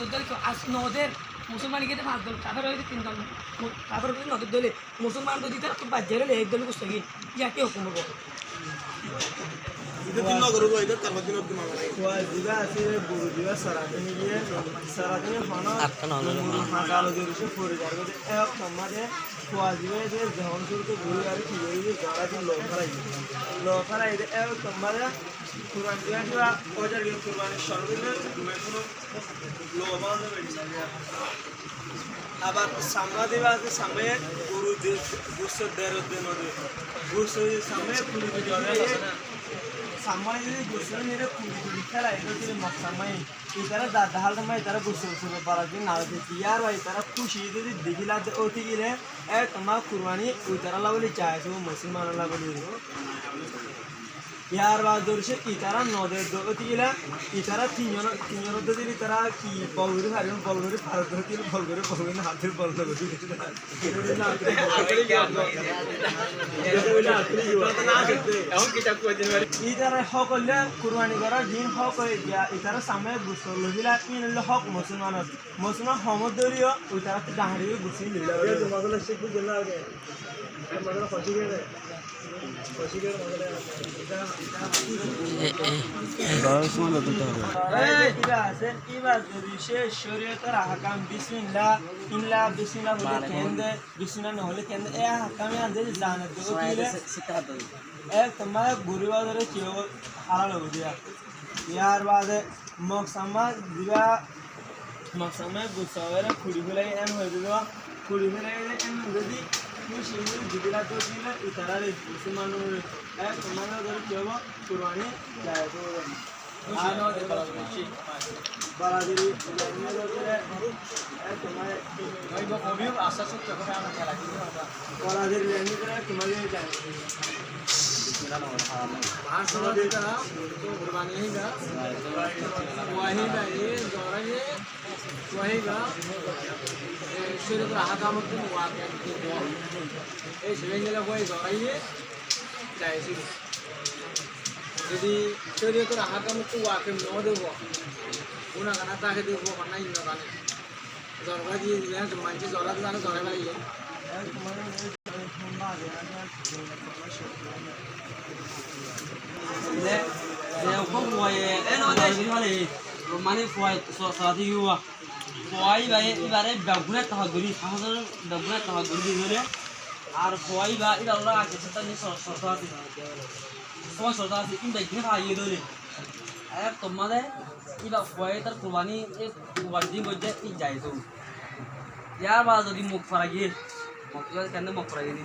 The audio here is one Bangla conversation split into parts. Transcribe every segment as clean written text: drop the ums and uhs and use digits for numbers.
নজর দল আজ নদের মুসলমান গিয়ে 5 দল কাফের হইতে 3 দল কাফের হইতে নজর দলে মুসলমান যদি তারা তো বাজ্যে হলে এক দল গুস্ত গিয়ে ইয়াকে হুকুম হবো ಇದು ತಿನ್ನೋಗರು ಇದು ಕರ್ಮದಿನ দিবা আছে বুড়ো দিবা সারাদিন গিয়ে সারাদিন হন হাঁকালো দিয়েছে পরে যাবে এক সম্মানে খোয়া দিবে যে যখন শুরুতে ঘুরে আর কি হইবে যারা দিন লোকালাই এক সম্মানে কুরবানি দিবা ওজার গিয়ে কুরবানি সর্বদিন মেকুনো লোবান দেবে আবার সামনা দিবা আছে সামনে গুরু গুস্ত দেড় দিন গুস্ত সামনে পুরি দিবে sampai ini gusur ini ada kulit kala itu jadi maksamai itara dahal sampai itara gusur para दिन नारद यार भाई itara खुशी itu दिखिला तो ओती गिले तमा कुर्बानी itara लावली चाहे तो मुसलमान लावली यार बादुर से itara नौदे दो ओती गिला itara तीनों तो दिन itara की बावुरी हरियम बावुरी भारत की बावुरी हाथेर बावुरी बदी ইতারা সকলে কুরবানি করার দিন হক হয়ে গিয়া ইতারা সামনে গুসল লহিলা ইনলে হক মুসলমান সমদলীয় ইতারা ডাহারি গুসি লিলা তোমাদের শিখ বুঝলা আগে তোমাদের খসিগে খসিগে মগলে এটা আছে ইবাদ রিশে শরীয়তের আহকাম বিসমিল্লাহ ইল্লা বিসমিল্লাহ বলে কেন্দ্রে বিসমিল্লাহ না হলে কেন্দ্রে এই আহকামে আনতে জানা তো কিলে শিখাতে एक तुम्हारे गुरु वाले क्यों हाल हो गया यार बाद मौसम दिया मौसम गुस्सावेरा खुड़ी फुलाई एम हो गया खुड़ी फुलाई एम यदि खुशी में जिबला तो दिला इतना रे मुसलमानों एक तुम्हारे उधर क्यों कुर्बानी जाए तो आनो दे बालादिरी लेने उधर एक तुम्हारे भाई वो भी आशा से क्या करना है बालादिरी लेने उधर तुम्हारे जाए बाहर सुना देता तो कुर्बानी ही का वही का ये जोरा ये वही का शरीर का हकाम तो वाक़ ये शरीर का वही जोरा ये जायज़ यदि शरीर का हकाम तो वाक़ में न देवो उन्हें कहना ताकि देवो करना ही न करना जोरा जी ये जो मानसी जोरा तो जाने जोरा वाली है không ngoài em nói đây cái này mà này ngoài sao thì yêu à ngoài vậy bảo quân tàu gửi sao đó bảo quân tàu gửi đi nữa আর ngoài vậy এটা ওরা আছে সেটা নিয়ে সরতা আছে সময় সরতা আছে কিন্তু এখানে খাইয়ে দিলে এক তোমাদের এটা ngoài তার কুরবানি এই কুরবানি মধ্যে এই যায় তো ইয়ার বা যদি মুখ ফারা গিয়ে মকল কেন মুখ ফারা গিয়ে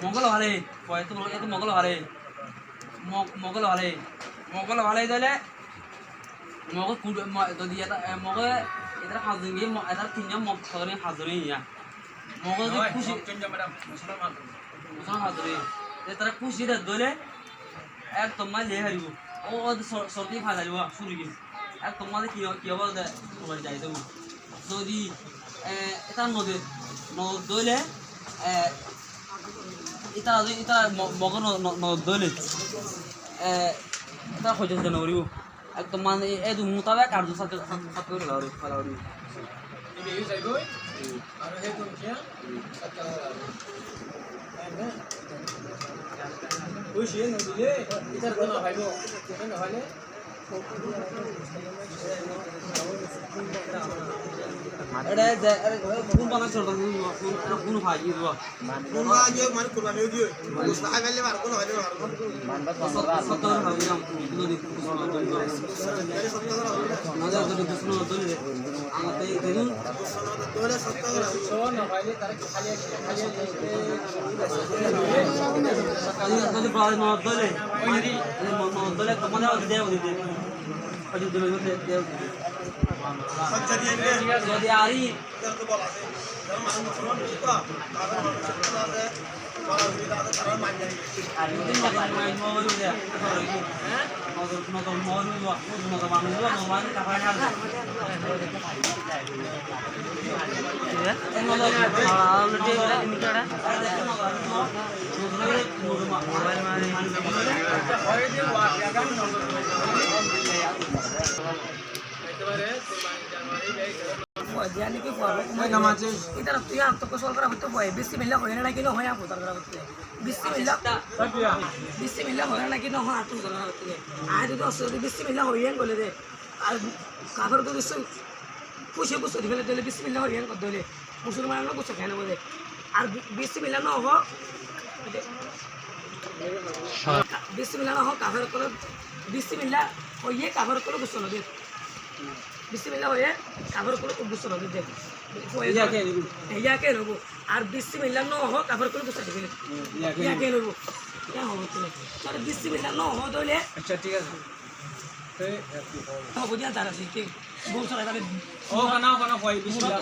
মঙ্গল ভালে ngoài তো এত মঙ্গল ভালে মগল ভালে দিলে মগল যদি মগল এটা হাজুঙ্গি এটা তিনজন মগ সদনে হাজুরি ইয়া মগল যদি খুশি মুসলমান হাজুরি তারা খুশি দিলে এক তোমার লে হারিব ও সরতি খা যাইব শুরু কি এক তোমাদের কি হবে তোমার যাই দেব যদি এটা নদী দিলে এটা মগন নদলে এটা হইছে জানো করিব একদম মানে এই দু মোতাবেক আর দুসাত সাত করে লাউরি ফালাউরি এই যাইব আর হে কোন কি সাত ওই শিয়ে নদিলে এটা কোন হইব কেন হইলে এটা যে কোন বানা চলতা কোন ভাই দিব কোন আগে মানে কুরবানি দিও মুস্তা গেলে আর কোন হইলে মানবা 70 হাজার নদী নদী যদি দুসনো দলে আমাতে দেখুন দলে 70 সব না হইলে তারা খালি যদি প্রায় ন দলে দলে তোমাদের দেব দিতে যদি দলে দেব যদি আরি একেবারে জানি কি করবো এটা তুই আত্মকৌশল করা হইতে হয় বেশি মিল্লা হয় না নাকি না হয় আপতার করা হচ্ছে বেশি মিল্লা হয় না নাকি না হয় আত্ম করা হচ্ছে আর যদি অসুবিধা বেশি মিল্লা হইয়া বলে দে আর কাপড় তো পুষে পুষে দিবে দিলে বেশি মিল্লা হইয়া করতে হলে মুসলমানরা গুছো কেন বলে আর বেশি মিল্লা না হোক বেশি মিল্লা না হোক কাপড় করে বেশি মিল্লা হইয়ে কাপড় করে গুছো নদী বিসমিল্লাহ হয়ে কাপড় করে গুছো নদী দেখ ইয়াকে নেবো আর বিসমিল্লাহ ন হোক কাপড় করে গুছো দিবে ইয়াকে নেবো কেন হবে তুমি তোর বিসমিল্লাহ ন হোক ধরলে আচ্ছা ঠিক আছে হবো দিয়া তারা কি বল চলে যাবে ও কানা কই বিসমিল্লাহ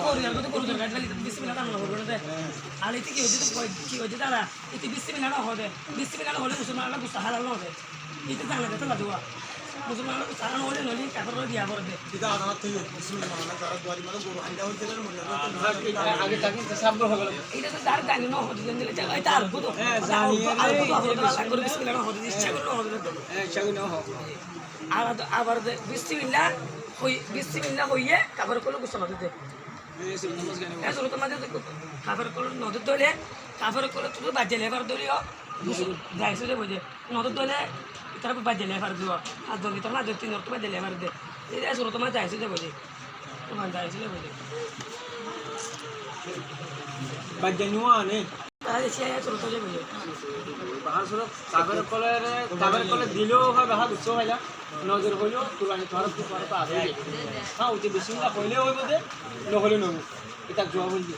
করু দরকার গাড়ি বিসমিল্লাহ না করে দে আর এতে কি হচ্ছে তো কি হচ্ছে তারা এতে বিসমিল্লাহ না হবে বিসমিল্লাহ হলে মুসলমানরা গুছো হালাল না হবে এতে জানা যেতে লাগবে মুসলমানরা গুছো হালাল হলে নলি কাপড় দিয়া করে দে এটা আনাত থেকে মুসলমান না যারা দুয়ারি মানে গরু আইডা হইতে না মনে আগে তাকে সাব্র হবে এটা তো তার জানি না হতে দিলে এটা আর বুঝো হ্যাঁ জানি আর করে বিসমিল্লাহ না হতে ইচ্ছা করলে হবে না হ্যাঁ শাগুন হ আর আবার বিসমিল্লাহ হইয়ে কাপড় করলে গুছো নদী দে এসব তোমাদের কাপড় করলে নদী ধরে কাপড় করলে তুমি বাজে লেবার ধরিও যাইছো যে বুঝে নদী ধরে তারপর বাজে লেবার দিও আর ধরি তোমার না তিন তোমার বাজে লেবার দে এসব তোমার যাইছো যে বুঝে তোমার যাইছো যে বুঝে বাজে নিওয়া নে তাহলে সে এসব তো যে বুঝে বাহার সরব কাগরে কলে দিলেও হয় বাহা গুছো হইলা নজর হইলো কুরবানি তোর তো আছে হ্যাঁ ওতে বিসমিল্লাহ কইলে হইব দে নহলে নহব এটা জবাব হইছে